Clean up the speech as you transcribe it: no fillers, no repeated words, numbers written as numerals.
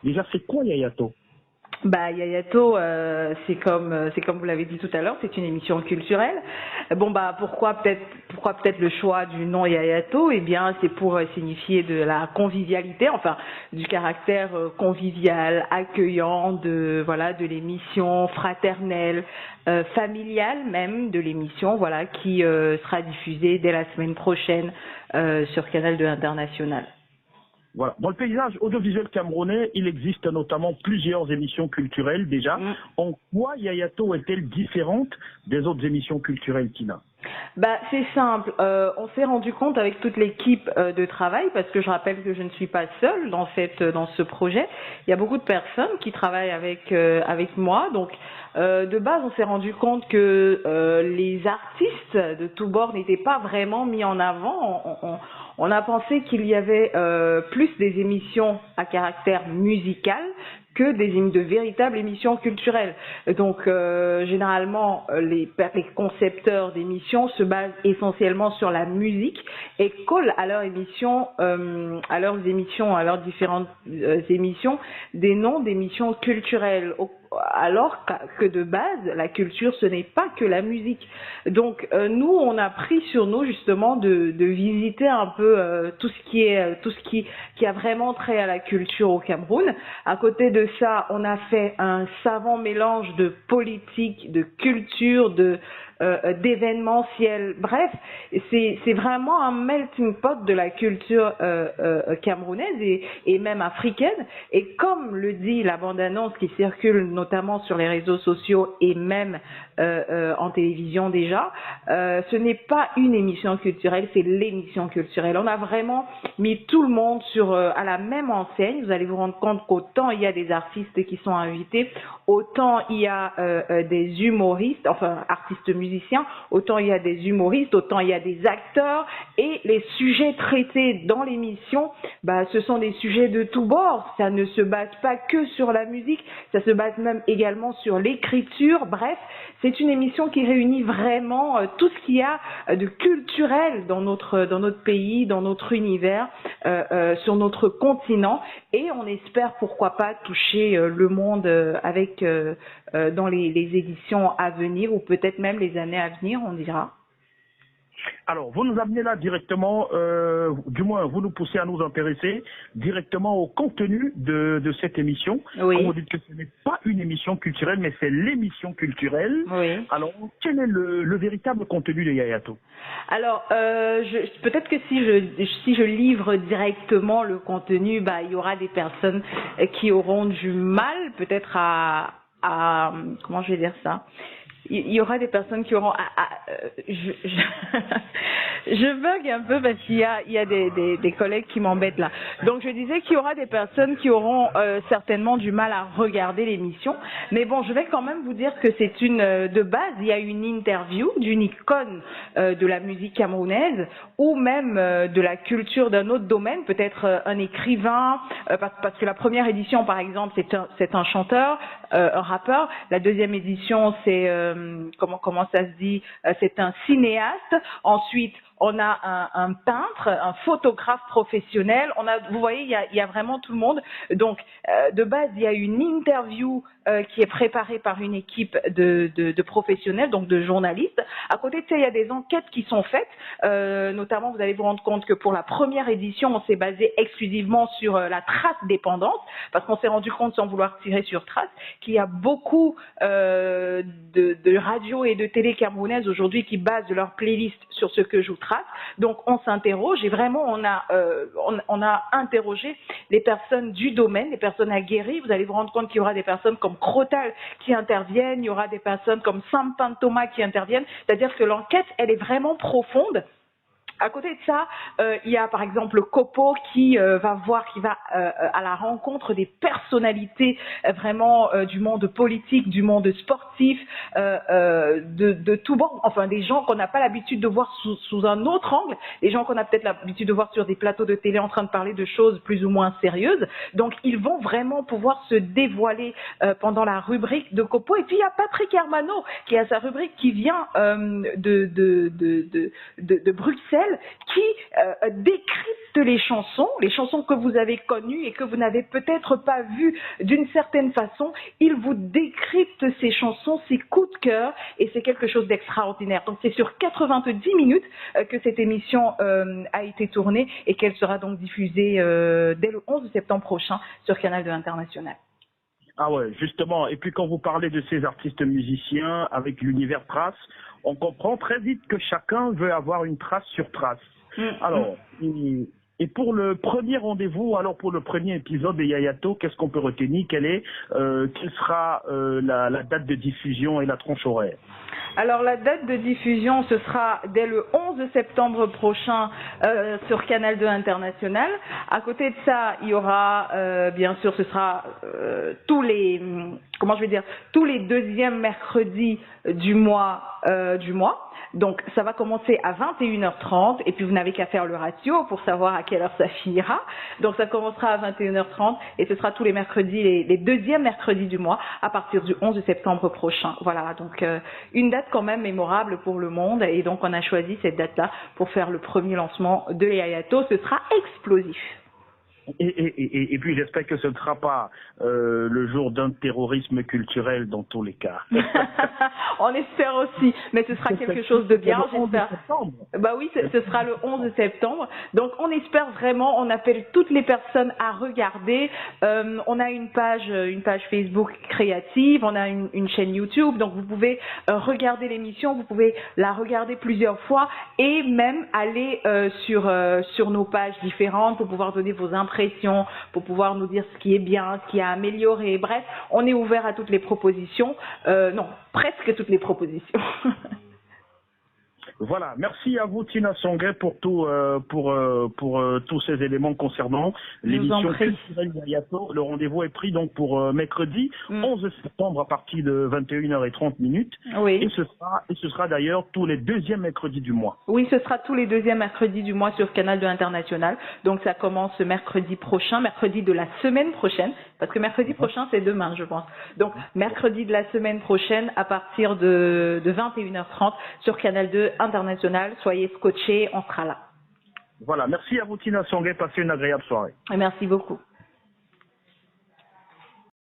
Déjà, c'est quoi Yayato? Bah Yayato, c'est comme vous l'avez dit tout à l'heure, c'est une émission culturelle. Bon bah pourquoi peut-être le choix du nom Yayato? Eh bien c'est pour signifier de la convivialité, enfin du caractère convivial, accueillant de l'émission fraternelle, familiale même de l'émission, voilà, qui sera diffusée dès la semaine prochaine sur Canal 2 International. Voilà. Dans le paysage audiovisuel camerounais, il existe notamment plusieurs émissions culturelles déjà. En quoi Yayato est-elle différente des autres émissions culturelles, Tina? Bah, c'est simple. On s'est rendu compte avec toute l'équipe de travail, parce que je rappelle que je ne suis pas seule dans ce projet. Il y a beaucoup de personnes qui travaillent avec moi. Donc, de base, on s'est rendu compte que les artistes de tous bords n'étaient pas vraiment mis en avant. On a pensé qu'il y avait plus des émissions à caractère musical que de véritables émissions culturelles. Donc, généralement, les concepteurs d'émissions se basent essentiellement sur la musique et collent à leurs émissions, à leurs différentes émissions, des noms d'émissions culturelles. Alors que de base, la culture, ce n'est pas que la musique. Donc, nous, on a pris sur nous justement de visiter un peu tout ce qui a vraiment trait à la culture au Cameroun. À côté de ça, on a fait un savant mélange de politique, de culture, d'événementiel. Bref, c'est vraiment un melting pot de la culture camerounaise et même africaine. Et comme le dit la bande-annonce qui circule notamment sur les réseaux sociaux et même en télévision déjà, ce n'est pas une émission culturelle, c'est l'émission culturelle. On a vraiment mis tout le monde à la même enseigne. Vous allez vous rendre compte qu'autant il y a des artistes qui sont invités, autant il y a des humoristes, enfin artistes musiciens, autant il y a des humoristes, autant il y a des acteurs, et les sujets traités dans l'émission, bah, ce sont des sujets de tous bords. Ça ne se base pas que sur la musique, ça se base même également sur l'écriture. Bref, c'est une émission qui réunit vraiment tout ce qu'il y a de culturel dans notre pays, dans notre univers, sur notre continent, et on espère pourquoi pas toucher le monde avec dans les éditions à venir, ou peut-être même les années à venir, on dira. Alors, vous nous amenez là directement, du moins, vous nous poussez à nous intéresser directement au contenu de cette émission. Oui. Quand vous dites que ce n'est pas une émission culturelle, mais c'est l'émission culturelle. Oui. Alors, quel est le véritable contenu de Yayato? Alors, peut-être que si je livre directement le contenu, bah, il y aura des personnes qui auront du mal, peut-être comment je vais dire ça? Il y aura des personnes qui auront je bug un peu parce qu'il y a des collègues qui m'embêtent là. Donc je disais qu'il y aura des personnes qui auront certainement du mal à regarder l'émission, mais bon, je vais quand même vous dire que c'est de base, il y a une interview d'une icône de la musique camerounaise, ou même de la culture d'un autre domaine, peut-être un écrivain, parce que la première édition par exemple c'est un chanteur, un rappeur. La deuxième édition c'est comment ça se dit, c'est un cinéaste. Ensuite, on a un peintre, un photographe professionnel. Vous voyez, il y a vraiment tout le monde. Donc, de base, il y a une interview qui est préparée par une équipe de professionnels, donc de journalistes. À côté de ça, il y a des enquêtes qui sont faites. Notamment, vous allez vous rendre compte que pour la première édition, on s'est basé exclusivement sur la trace dépendance, parce qu'on s'est rendu compte, sans vouloir tirer sur trace, qu'il y a beaucoup de radios et de télé camerounaises aujourd'hui qui basent leur playlist sur ce que joue Trace. Donc on s'interroge, et vraiment on a interrogé les personnes du domaine, les personnes aguerries. Vous allez vous rendre compte qu'il y aura des personnes comme Crotal qui interviennent, il y aura des personnes comme Sampan Thomas qui interviennent. C'est-à-dire que l'enquête, elle est vraiment profonde. À côté de ça, il y a par exemple Copo qui va à la rencontre des personnalités vraiment du monde politique, du monde sportif, sportifs de tout bord, enfin des gens qu'on n'a pas l'habitude de voir sous un autre angle, des gens qu'on a peut-être l'habitude de voir sur des plateaux de télé en train de parler de choses plus ou moins sérieuses. Donc ils vont vraiment pouvoir se dévoiler pendant la rubrique de Copo. Et puis il y a Patrick Hermano qui a sa rubrique qui vient de Bruxelles, qui décrypte les chansons que vous avez connues et que vous n'avez peut-être pas vues d'une certaine façon. Il vous décrypte ces chansons, ces coups de cœur, et c'est quelque chose d'extraordinaire. Donc c'est sur 90 minutes que cette émission a été tournée et qu'elle sera donc diffusée dès le 11 septembre prochain sur Canal 2 International. Ah ouais, justement. Et puis quand vous parlez de ces artistes musiciens avec l'univers trace, on comprend très vite que chacun veut avoir une trace sur trace. Alors, et pour le premier rendez-vous, alors pour le premier épisode de Yayato, qu'est-ce qu'on peut retenir? Quelle sera la date de diffusion et la tranche horaire? Alors la date de diffusion, ce sera dès le 11 septembre prochain sur Canal 2 International. À côté de ça, il y aura, bien sûr, ce sera tous les deuxièmes mercredis du mois. Donc ça va commencer à 21h30 et puis vous n'avez qu'à faire le ratio pour savoir à quelle heure ça finira. Donc ça commencera à 21h30 et ce sera tous les mercredis, les deuxièmes mercredis du mois à partir du 11 septembre prochain. Voilà, donc une date quand même mémorable pour le monde et donc on a choisi cette date-là pour faire le premier lancement de Yayato. Ce sera explosif. Et puis j'espère que ce ne sera pas le jour d'un terrorisme culturel dans tous les cas. On espère aussi, mais ce sera quelque chose de bien, j'espère. Bah oui, ce sera le 11 septembre. Donc on espère vraiment, on appelle toutes les personnes à regarder. On a une page Facebook créative, on a une chaîne YouTube, donc vous pouvez regarder l'émission, vous pouvez la regarder plusieurs fois et même aller sur nos pages différentes pour pouvoir donner vos impressions, pour pouvoir nous dire ce qui est bien, ce qui a amélioré. Bref, on est ouvert à toutes les propositions. Non, presque toutes les propositions. Voilà, merci à vous Tina Songuet pour tous ces éléments concernant l'émission culturelle Yayato. Le rendez-vous est pris donc pour mercredi 11 septembre à partir de 21h30. Oui. Et ce sera d'ailleurs tous les deuxièmes mercredis du mois. Oui, ce sera tous les deuxièmes mercredis du mois sur Canal 2 International. Donc ça commence mercredi prochain, mercredi de la semaine prochaine, parce que mercredi prochain c'est demain je pense. Donc mercredi de la semaine prochaine à partir de 21h30 sur Canal 2 International. Soyez scotchés, on sera là. Voilà, merci à vous Tina Songuet, passez une agréable soirée. Et merci beaucoup.